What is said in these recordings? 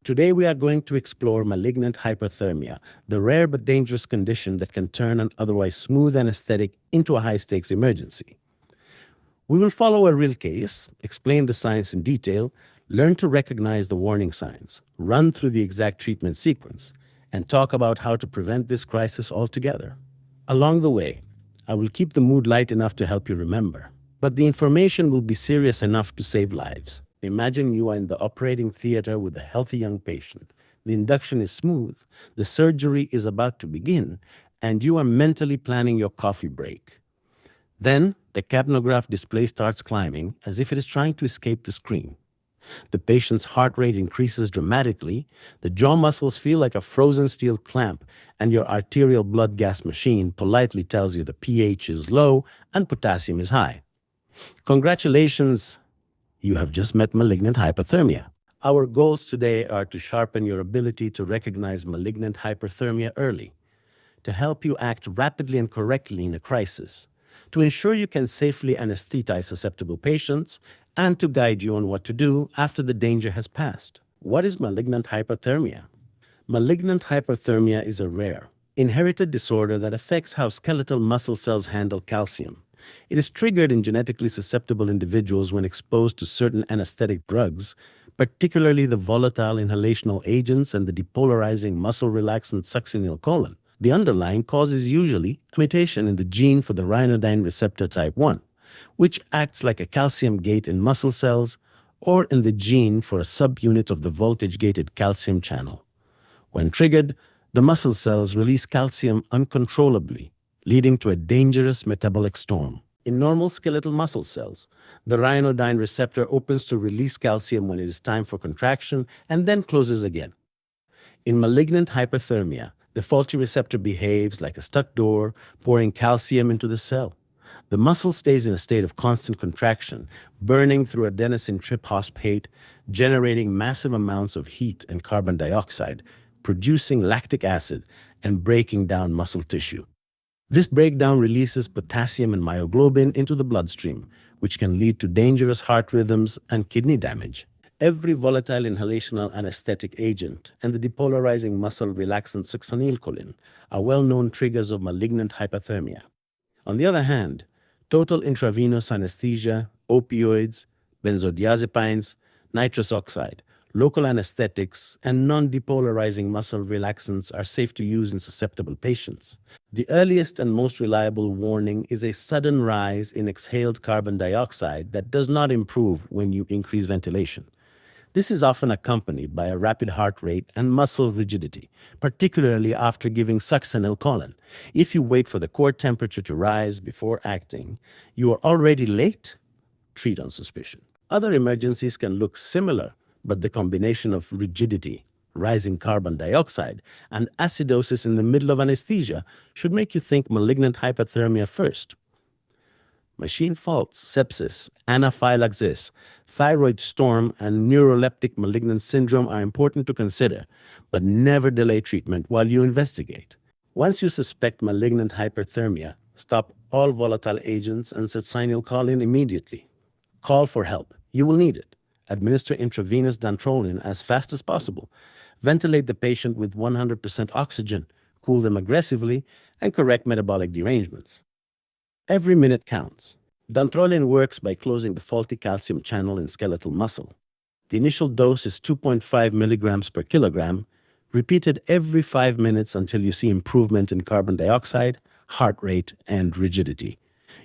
Today we are going to explore malignant hyperthermia, the rare but dangerous condition that can turn an otherwise smooth anesthetic into a high-stakes emergency. We will follow a real case, explain the science in detail, learn to recognize the warning signs, run through the exact treatment sequence, and talk about how to prevent this crisis altogether. Along the way, I will keep the mood light enough to help you remember, but the information will be serious enough to save lives. Imagine you are in the operating theater with a healthy young patient. The induction is smooth, the surgery is about to begin, and you are mentally planning your coffee break. Then, the capnograph display starts climbing as if it is trying to escape the screen. The patient's heart rate increases dramatically, the jaw muscles feel like a frozen steel clamp, and your arterial blood gas machine politely tells you the pH is low and potassium is high. Congratulations, you have just met malignant hyperthermia. Our goals today are to sharpen your ability to recognize malignant hyperthermia early, to help you act rapidly and correctly in a crisis, to ensure you can safely anesthetize susceptible patients, and to guide you on what to do after the danger has passed. What is malignant hyperthermia? Malignant hyperthermia is a rare, inherited disorder that affects how skeletal muscle cells handle calcium. It is triggered in genetically susceptible individuals when exposed to certain anesthetic drugs, particularly the volatile inhalational agents and the depolarizing muscle relaxant succinylcholine. The underlying cause is usually a mutation in the gene for the ryanodine receptor type 1, which acts like a calcium gate in muscle cells, or in the gene for a subunit of the voltage-gated calcium channel. When triggered, the muscle cells release calcium uncontrollably, leading to a dangerous metabolic storm. In normal skeletal muscle cells, the ryanodine receptor opens to release calcium when it is time for contraction and then closes again. In malignant hyperthermia, the faulty receptor behaves like a stuck door, pouring calcium into the cell. The muscle stays in a state of constant contraction, burning through adenosine triphosphate, generating massive amounts of heat and carbon dioxide, producing lactic acid, and breaking down muscle tissue. This breakdown releases potassium and myoglobin into the bloodstream, which can lead to dangerous heart rhythms and kidney damage. Every volatile inhalational anesthetic agent and the depolarizing muscle relaxant succinylcholine are well-known triggers of malignant hyperthermia. On the other hand, total intravenous anesthesia, opioids, benzodiazepines, nitrous oxide, local anesthetics, and non-depolarizing muscle relaxants are safe to use in susceptible patients. The earliest and most reliable warning is a sudden rise in exhaled carbon dioxide that does not improve when you increase ventilation. This is often accompanied by a rapid heart rate and muscle rigidity, particularly after giving succinylcholine. If you wait for the core temperature to rise before acting, you are already late. Treat on suspicion. Other emergencies can look similar, but the combination of rigidity, rising carbon dioxide, and acidosis in the middle of anesthesia should make you think malignant hyperthermia first. Machine faults, sepsis, anaphylaxis, thyroid storm, and neuroleptic malignant syndrome are important to consider, but never delay treatment while you investigate. Once you suspect malignant hyperthermia, stop all volatile agents and succinylcholine immediately. Call for help. You will need it. Administer intravenous Dantrolene as fast as possible. Ventilate the patient with 100% oxygen, cool them aggressively, and correct metabolic derangements. Every minute counts. Dantrolene works by closing the faulty calcium channel in skeletal muscle. The initial dose is 2.5 milligrams per kilogram, repeated every 5 minutes until you see improvement in carbon dioxide, heart rate, and rigidity.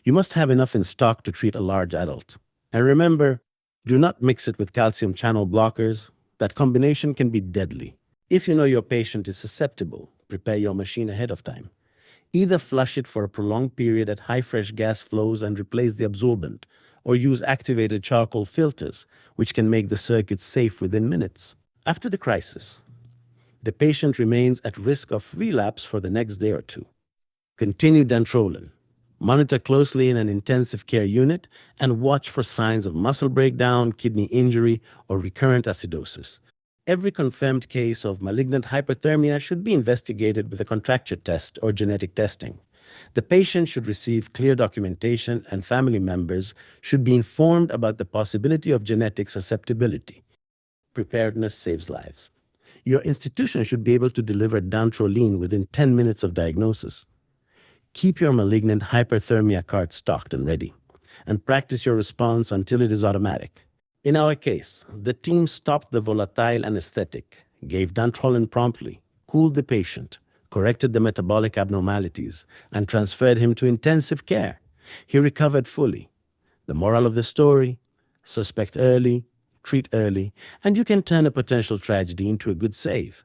You must have enough in stock to treat a large adult. And remember, do not mix it with calcium channel blockers. That combination can be deadly. If you know your patient is susceptible, prepare your machine ahead of time. Either flush it for a prolonged period at high fresh gas flows and replace the absorbent, or use activated charcoal filters, which can make the circuit safe within minutes. After the crisis, the patient remains at risk of relapse for the next day or two. Continue Dantrolene. Monitor closely in an intensive care unit and watch for signs of muscle breakdown, kidney injury, or recurrent acidosis. Every confirmed case of malignant hyperthermia should be investigated with a contracture test or genetic testing. The patient should receive clear documentation, and family members should be informed about the possibility of genetic susceptibility. Preparedness saves lives. Your institution should be able to deliver Dantrolene within 10 minutes of diagnosis. Keep your malignant hyperthermia card stocked and ready, and practice your response until it is automatic. In our case, the team stopped the volatile anesthetic, gave Dantrolene promptly, cooled the patient, corrected the metabolic abnormalities, and transferred him to intensive care. He recovered fully. The moral of the story: suspect early, treat early, and you can turn a potential tragedy into a good save.